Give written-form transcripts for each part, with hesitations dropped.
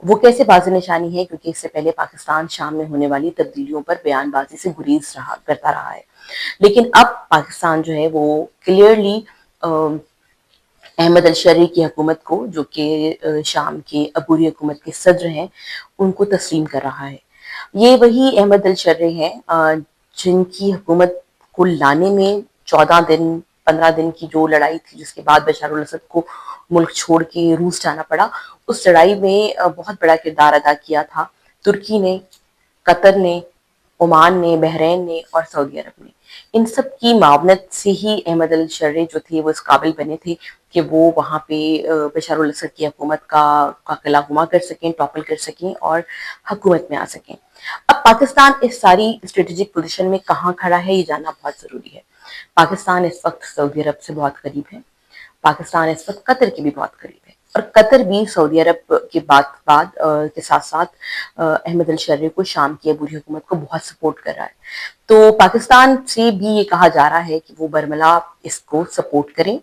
وہ کیسے بازی نشانی ہے؟ کیونکہ اس سے پہلے پاکستان شام میں ہونے والی تبدیلیوں پر بیان بازی سے گریز کرتا رہا ہے، لیکن اب پاکستان جو ہے وہ کلیئرلی احمد الشرعی کی حکومت کو، جو کہ شام کے عبوری حکومت کے صدر ہیں، ان کو تسلیم کر رہا ہے۔ یہ وہی احمد الشرعی ہیں جن کی حکومت کو لانے میں 15 دن کی جو لڑائی تھی، جس کے بعد بشار الاسد کو ملک چھوڑ کے روس جانا پڑا، اس لڑائی میں بہت بڑا کردار ادا کیا تھا ترکی نے، قطر نے، عمان نے، بحرین نے اور سعودی عرب نے۔ ان سب کی معاونت سے ہی احمد الشرعی جو تھے وہ اس قابل بنے تھے کہ وہ وہاں پہ بشار الاسد کی حکومت کا قلعہ گما کر سکیں، ٹاپل کر سکیں اور حکومت میں آ سکیں۔ اب پاکستان اس ساری اسٹریٹجک پوزیشن میں کہاں کھڑا ہے، یہ جاننا بہت ضروری ہے۔ پاکستان اس وقت سعودی عرب سے بہت قریب ہے، پاکستان اس وقت قطر کے بھی بہت قریب ہے، اور قطر بھی سعودی عرب کے بعد کے ساتھ ساتھ احمد الشرعی کو، شام کی عبوری حکومت کو بہت سپورٹ کر رہا ہے۔ تو پاکستان سے بھی یہ کہا جا رہا ہے کہ وہ برملا اس کو سپورٹ کریں،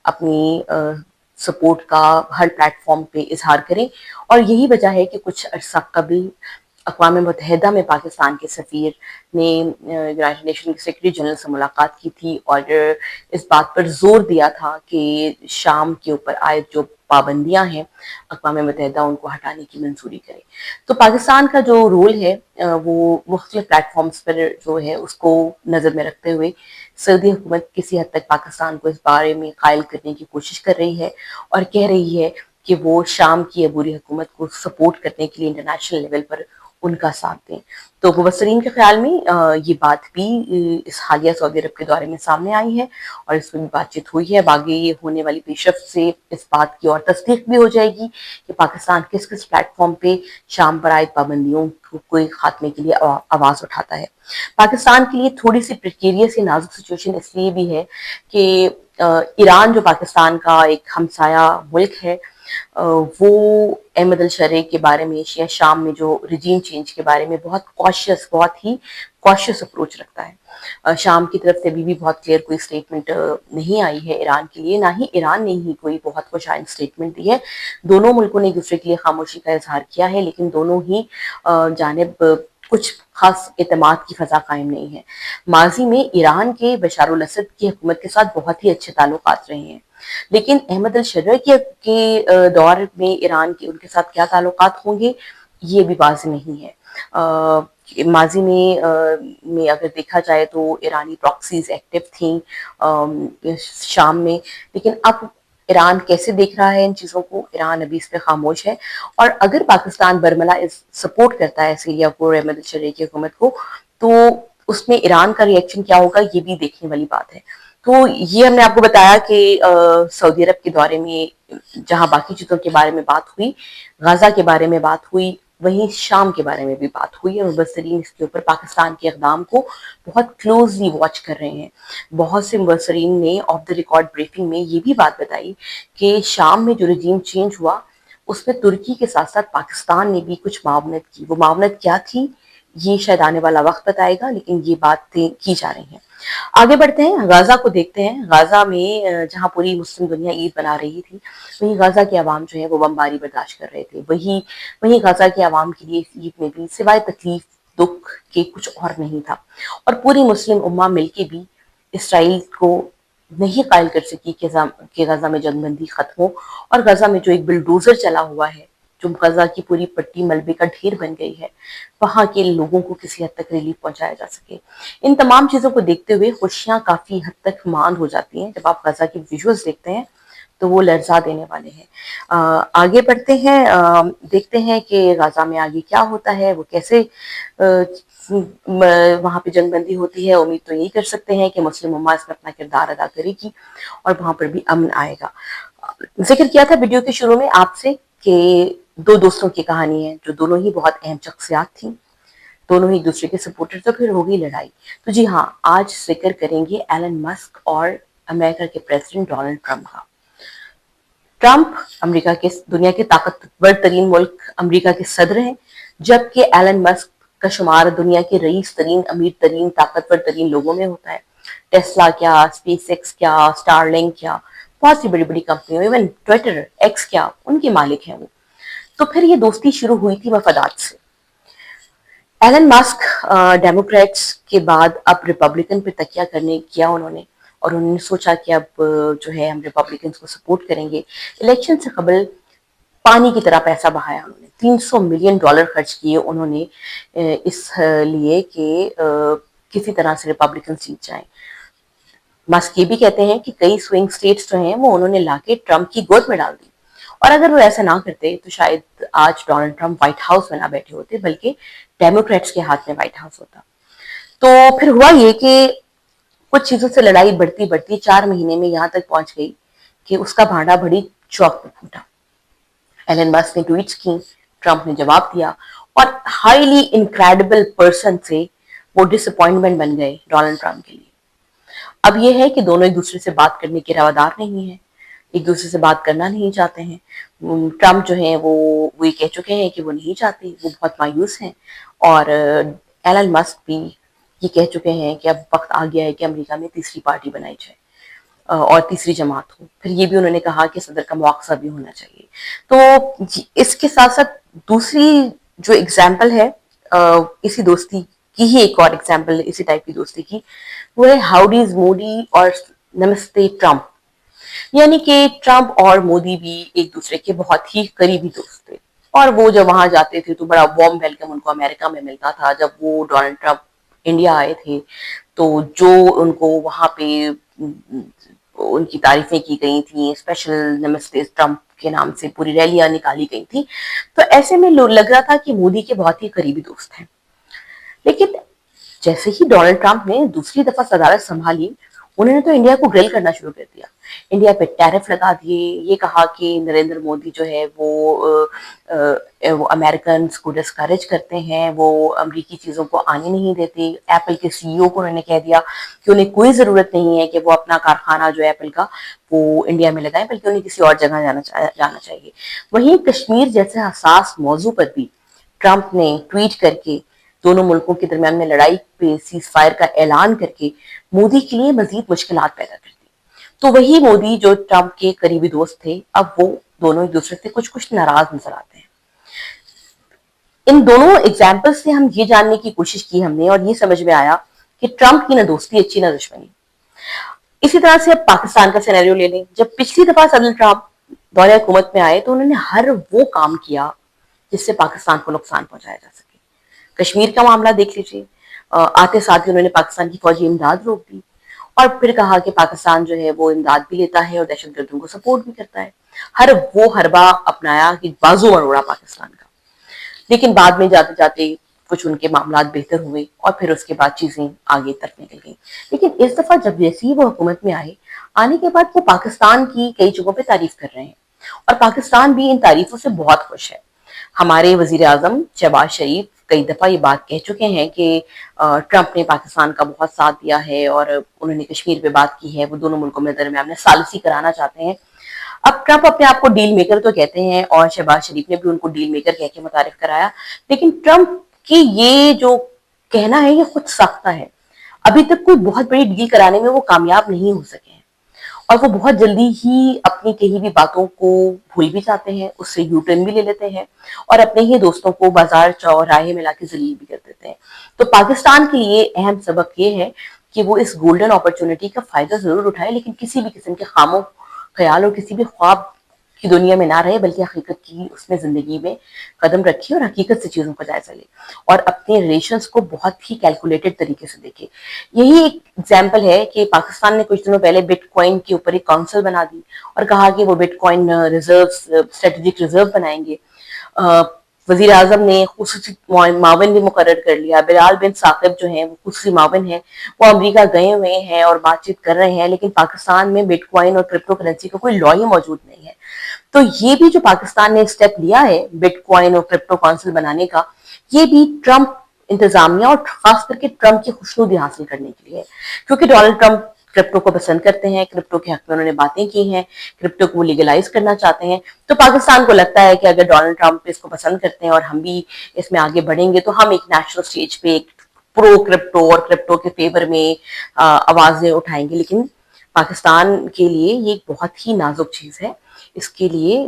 اپنی سپورٹ کا ہر پلیٹ فارم پہ اظہار کریں، اور یہی وجہ ہے کہ کچھ عرصہ قبل اقوام متحدہ میں پاکستان کے سفیر نے یونائیٹڈ نیشن کے سیکرٹری جنرل سے ملاقات کی تھی اور اس بات پر زور دیا تھا کہ شام کے اوپر عائد جو پابندیاں ہیں اقوام متحدہ ان کو ہٹانے کی منظوری کرے۔ تو پاکستان کا جو رول ہے وہ مختلف پلیٹ فارمز پر جو ہے اس کو نظر میں رکھتے ہوئے سعودی حکومت کسی حد تک پاکستان کو اس بارے میں قائل کرنے کی کوشش کر رہی ہے اور کہہ رہی ہے کہ وہ شام کی عبوری حکومت کو سپورٹ کرنے کے لیے انٹرنیشنل لیول پر ان کا ساتھ دیں۔ تو مبصرین کے خیال میں یہ بات بھی اس حالیہ سعودی عرب کے دورے میں سامنے آئی ہے اور اس میں بھی بات چیت ہوئی ہے۔ اب آگے یہ ہونے والی پیش رفت سے اس بات کی اور تصدیق بھی ہو جائے گی کہ پاکستان کس کس پلیٹ فارم پہ شام پر عائد پابندیوں کو خاتمے کے لیے آواز اٹھاتا ہے۔ پاکستان کے لیے تھوڑی سی پریکیریس یا نازک سچویشن اس لیے بھی ہے کہ ایران جو پاکستان کا ایک ہمسایہ ملک ہے، وہ احمد الشرعی کے بارے میں یا شام میں جو ریجیم چینج کے بارے میں بہت ہی کوشس اپروچ رکھتا ہے۔ شام کی طرف سے بھی بہت کلیئر کوئی اسٹیٹمنٹ نہیں آئی ہے ایران کے لیے، نہ ہی ایران نے ہی کوئی بہت خوشائند اسٹیٹمنٹ دی ہے۔ دونوں ملکوں نے ایک دوسرے کے لیے خاموشی کا اظہار کیا ہے، لیکن دونوں ہی جانب کچھ خاص اعتماد کی فضا قائم نہیں ہے۔ ماضی میں ایران کے بشار الاسد کی حکومت کے ساتھ بہت ہی اچھے تعلقات رہے ہیں، لیکن احمد الشرعی کے دور میں ایران کے ان کے ساتھ کیا تعلقات ہوں گے یہ بھی واضح نہیں ہے۔ ماضی میں اگر دیکھا جائے تو ایرانی پراکسیز ایکٹیو تھیں شام میں، لیکن اب ایران کیسے دیکھ رہا ہے ان چیزوں کو؟ ایران ابھی اس پہ خاموش ہے، اور اگر پاکستان برملا سپورٹ کرتا ہے سیریا کو اور احمد الشرعی کی حکومت کو، تو اس میں ایران کا ری ایکشن کیا ہوگا یہ بھی دیکھنے والی بات ہے۔ تو یہ ہم نے آپ کو بتایا کہ سعودی عرب کے دورے میں جہاں باقی چیزوں کے بارے میں بات ہوئی، غزہ کے بارے میں بات ہوئی، وہیں شام کے بارے میں بھی بات ہوئی، اور مبصرین اس کے اوپر پاکستان کے اقدام کو بہت کلوزلی واچ کر رہے ہیں۔ بہت سے مبصرین نے آف دی ریکارڈ بریفنگ میں یہ بھی بات بتائی کہ شام میں جو رجیم چینج ہوا اس میں ترکی کے ساتھ ساتھ پاکستان نے بھی کچھ معاونت کی۔ وہ معاونت کیا تھی یہ شاید آنے والا وقت بتائے گا، لیکن یہ باتیں کی جا رہی ہیں۔ آگے بڑھتے ہیں، غزہ کو دیکھتے ہیں۔ غزہ میں جہاں پوری مسلم دنیا عید بنا رہی تھی، وہیں غزہ کے عوام جو ہے وہ بمباری برداشت کر رہے تھے۔ وہیں غزہ کے عوام کے لیے اس عید میں بھی سوائے تکلیف دکھ کے کچھ اور نہیں تھا، اور پوری مسلم امہ مل کے بھی اسرائیل کو نہیں قائل کر سکی کہ غزہ میں جنگ بندی ختم ہو، اور غزہ میں جو ایک بلڈوزر چلا ہوا ہے، جو غزہ کی پوری پٹی ملبے کا ڈھیر بن گئی ہے، وہاں کے لوگوں کو کسی حد تک ریلیف پہنچایا جا سکے۔ ان تمام چیزوں کو دیکھتے ہوئے خوشیاں کافی حد تک ماند ہو جاتی ہیں۔ جب آپ غزہ کی ویژولز دیکھتے ہیں تو وہ لرزا دینے والے ہیں۔ آگے بڑھتے ہیں، دیکھتے ہیں کہ غزہ میں آگے کیا ہوتا ہے، وہ کیسے وہاں پہ جنگ بندی ہوتی ہے۔ امید تو یہی کر سکتے ہیں کہ مسلم امہ اس میں اپنا کردار ادا کرے گی اور وہاں پر بھی امن آئے گا۔ ذکر کیا تھا ویڈیو کے شروع میں آپ سے کہ دو دوستوں کی کہانی ہے جو دونوں ہی بہت اہم شخصیات تھیں، دونوں ہی ایک دوسرے کے سپورٹر، تو پھر ہوگی لڑائی۔ تو جی ہاں، آج ذکر کریں گے ایلن مسک اور امریکہ کے پریزیڈنٹ ڈونلڈ ٹرمپ کا۔ ٹرمپ امریکہ کے دنیا کے طاقتور ترین ملک امریکہ کے صدر ہیں، جبکہ ایلن مسک کا شمار دنیا کے رئیس ترین، امیر ترین، طاقتور ترین لوگوں میں ہوتا ہے۔ ٹیسلا کیا، اسپیس ایکس کیا، اسٹار لنک کیا، بہت سی بڑی بڑی کمپنیوں، ایون ٹویٹر ایکس کیا، ان کے مالک ہیں وہ۔ تو پھر یہ دوستی شروع ہوئی تھی مفادات سے. ایلن ماسک ڈیموکریٹس کے بعد اب ریپبلکن پہ تکیہ کرنے کیا انہوں نے, اور انہوں نے سوچا کہ اب جو ہے ہم ریپبلکنس کو سپورٹ کریں گے. الیکشن سے قبل پانی کی طرح پیسہ بہایا انہوں نے, $300 ملین خرچ کیے انہوں نے اس لیے کہ کسی طرح سے ریپبلکن جیت جائیں. ماسک یہ بھی کہتے ہیں کہ کئی سوئنگ سٹیٹس جو ہیں وہ انہوں نے لا کے ٹرمپ کی گود میں ڈال دی, اور اگر وہ ایسا نہ کرتے تو شاید آج ڈونلڈ ٹرمپ وائٹ ہاؤس میں نہ بیٹھے ہوتے بلکہ ڈیموکریٹس کے ہاتھ میں وائٹ ہاؤس ہوتا. تو پھر ہوا یہ کہ کچھ چیزوں سے لڑائی بڑھتی بڑھتی 4 مہینے میں یہاں تک پہنچ گئی کہ اس کا بھانڈا بڑی چوک میں پھوٹا. ایلن ماسک نے ٹویٹس کی, ٹرمپ نے جواب دیا, اور ہائیلی انکریڈیبل پرسن سے وہ ڈس اپوائنٹمنٹ بن گئے ڈونلڈ ٹرمپ کے لیے. اب یہ ہے کہ دونوں ایک دوسرے سے بات کرنے کے روادار نہیں ہیں, ایک دوسرے سے بات کرنا نہیں چاہتے ہیں. ٹرمپ جو ہیں وہ یہ کہہ چکے ہیں کہ وہ نہیں چاہتے, وہ بہت مایوس ہیں, اور ایلن ماسک بھی یہ کہہ چکے ہیں کہ اب وقت آ گیا ہے کہ امریکہ میں تیسری پارٹی بنائی جائے اور تیسری جماعت ہو. پھر یہ بھی انہوں نے کہا کہ صدر کا مواخذہ بھی ہونا چاہیے. تو اس کے ساتھ ساتھ دوسری جو اگزامپل ہے اسی دوستی کی ہی ایک اور اگزامپل اسی ٹائپ کی دوستی کی, وہ ہے ہاؤڈیز مودی اور نمستے ٹرمپ. یعنی کہ ٹرمپ اور مودی بھی ایک دوسرے کے بہت ہی قریبی دوست تھے, اور وہ جب وہاں جاتے تھے تو بڑا وارم ویلکم ان کو امریکہ میں ملتا تھا. جب وہ ڈونلڈ ٹرمپ انڈیا آئے تھے تو جو ان کو وہاں پہ ان کی تعریفیں کی گئی تھیں, اسپیشل نمستے ٹرمپ کے نام سے پوری ریلیاں نکالی گئی تھی. تو ایسے میں لگ رہا تھا کہ مودی کے بہت ہی قریبی دوست ہیں. لیکن جیسے ہی ڈونلڈ ٹرمپ نے دوسری دفعہ صدارت سنبھالی, انہوں نے تو انڈیا کو گرل کرنا شروع کر دیا. انڈیا پہ ٹیرف لگا دیے, یہ کہا کہ نریندر مودی جو ہے وہ امریکنس کو ڈسکریج کرتے ہیں, وہ امریکی چیزوں کو آنے نہیں دیتے. ایپل کے سی ای او کو انہوں نے کہہ دیا کہ انہیں کوئی ضرورت نہیں ہے کہ وہ اپنا کارخانہ جو ہے ایپل کا وہ انڈیا میں لگائیں, بلکہ انہیں کسی اور جگہ جانا چاہیے. وہیں کشمیر جیسے حساس موضوع پر بھی ٹرمپ نے ٹویٹ کر کے دونوں ملکوں کے درمیان میں لڑائی پہ سیز فائر کا اعلان کر کے مودی کے لیے مزید مشکلات پیدا کر دی. تو وہی مودی جو ٹرمپ کے قریبی دوست تھے, اب وہ دونوں ایک دوسرے سے کچھ ناراض نظر آتے ہیں. ان دونوں ایگزامپل سے ہم یہ جاننے کی کوشش کی ہم نے, اور یہ سمجھ میں آیا کہ ٹرمپ کی نہ دوستی اچھی نہ دشمنی. اسی طرح سے اب پاکستان کا سینیریو لے لیں. جب پچھلی دفعہ صدر ٹرمپ دور حکومت میں آئے تو انہوں نے ہر وہ کام کیا جس سے پاکستان کو نقصان پہنچایا جا سکے. کشمیر کا معاملہ دیکھ لیجیے, آتے ساتھ ہی انہوں نے پاکستان کی فوجی امداد روک دی, اور پھر کہا کہ پاکستان جو ہے وہ امداد بھی لیتا ہے اور دہشت گردوں کو سپورٹ بھی کرتا ہے. ہر وہ حربہ اپنایا کہ بازو مروڑا پاکستان کا. لیکن بعد میں جاتے جاتے کچھ ان کے معاملات بہتر ہوئے, اور پھر اس کے بعد چیزیں آگے طرف نکل گئیں. لیکن اس دفعہ جب جیسے ہی وہ حکومت میں آئے, آنے کے بعد وہ پاکستان کی کئی جگہوں پہ تعریف کر رہے ہیں, اور پاکستان بھی ان تعریفوں سے بہت خوش ہے. ہمارے وزیر اعظم شہباز شریف کئی دفعہ یہ بات کہہ چکے ہیں کہ ٹرمپ نے پاکستان کا بہت ساتھ دیا ہے, اور انہوں نے کشمیر پہ بات کی ہے, وہ دونوں ملکوں میں درمیان میں ثالثی کرانا چاہتے ہیں. اب ٹرمپ اپنے آپ کو ڈیل میکر تو کہتے ہیں, اور شہباز شریف نے بھی ان کو ڈیل میکر کہہ کے متعارف کرایا, لیکن ٹرمپ کی یہ جو کہنا ہے یہ خود ساختہ ہے. ابھی تک کوئی بہت بڑی ڈیل کرانے میں وہ کامیاب نہیں ہو سکے ہیں, اور وہ بہت جلدی ہی اپنی کہی ہوئی باتوں کو بھول بھی جاتے ہیں, اس سے یو ٹرن بھی لے لیتے ہیں, اور اپنے ہی دوستوں کو بازار چوراہے میں لا کے ذلیل بھی کر دیتے ہیں. تو پاکستان کے لیے اہم سبق یہ ہے کہ وہ اس گولڈن اپرچونٹی کا فائدہ ضرور اٹھائے, لیکن کسی بھی قسم کے خاموں خیال اور کسی بھی خواب کی دنیا میں نہ رہے, بلکہ حقیقت کی اس میں زندگی میں قدم رکھے اور حقیقت سے چیزوں کا جائزہ لے, اور اپنے ریلیشنز کو بہت ہی کیلکولیٹڈ طریقے سے دیکھے. یہی ایک ایگزامپل ہے کہ پاکستان نے کچھ دنوں پہلے بٹ کوائن کے اوپر ایک کونسل بنا دی, اور کہا کہ وہ but coin reserve strategic reserve بنائیں گے. وزیر اعظم نے خصوصی معاون بھی مقرر کر لیا. بلال بن ثاقب جو ہیں وہ خصوصی معاون ہیں, وہ امریکہ گئے ہوئے ہیں اور بات چیت کر رہے ہیں, لیکن پاکستان میں بٹ کوائن اور کرپٹو کرنسی کا کوئی لا ہی موجود نہیں ہے. تو یہ بھی جو پاکستان نے اسٹیپ لیا ہے بٹ کوائن اور کرپٹو کونسل بنانے کا, یہ بھی ٹرمپ انتظامیہ اور خاص کر کے ٹرمپ کی خوشنودی حاصل کرنے کے لیے, کیونکہ ڈونلڈ ٹرمپ کرپٹو کو پسند کرتے ہیں, کرپٹو کے حق میں انہوں نے باتیں کی ہیں, کرپٹو کو لیگلائز کرنا چاہتے ہیں. تو پاکستان کو لگتا ہے کہ اگر ڈونلڈ ٹرمپ اس کو پسند کرتے ہیں اور ہم بھی اس میں آگے بڑھیں گے تو ہم ایک نیشنل سٹیج پہ ایک پرو کرپٹو اور کرپٹو کے فیور میں آوازیں اٹھائیں گے. لیکن پاکستان کے لیے یہ ایک بہت ہی نازک چیز ہے. اس کے لیے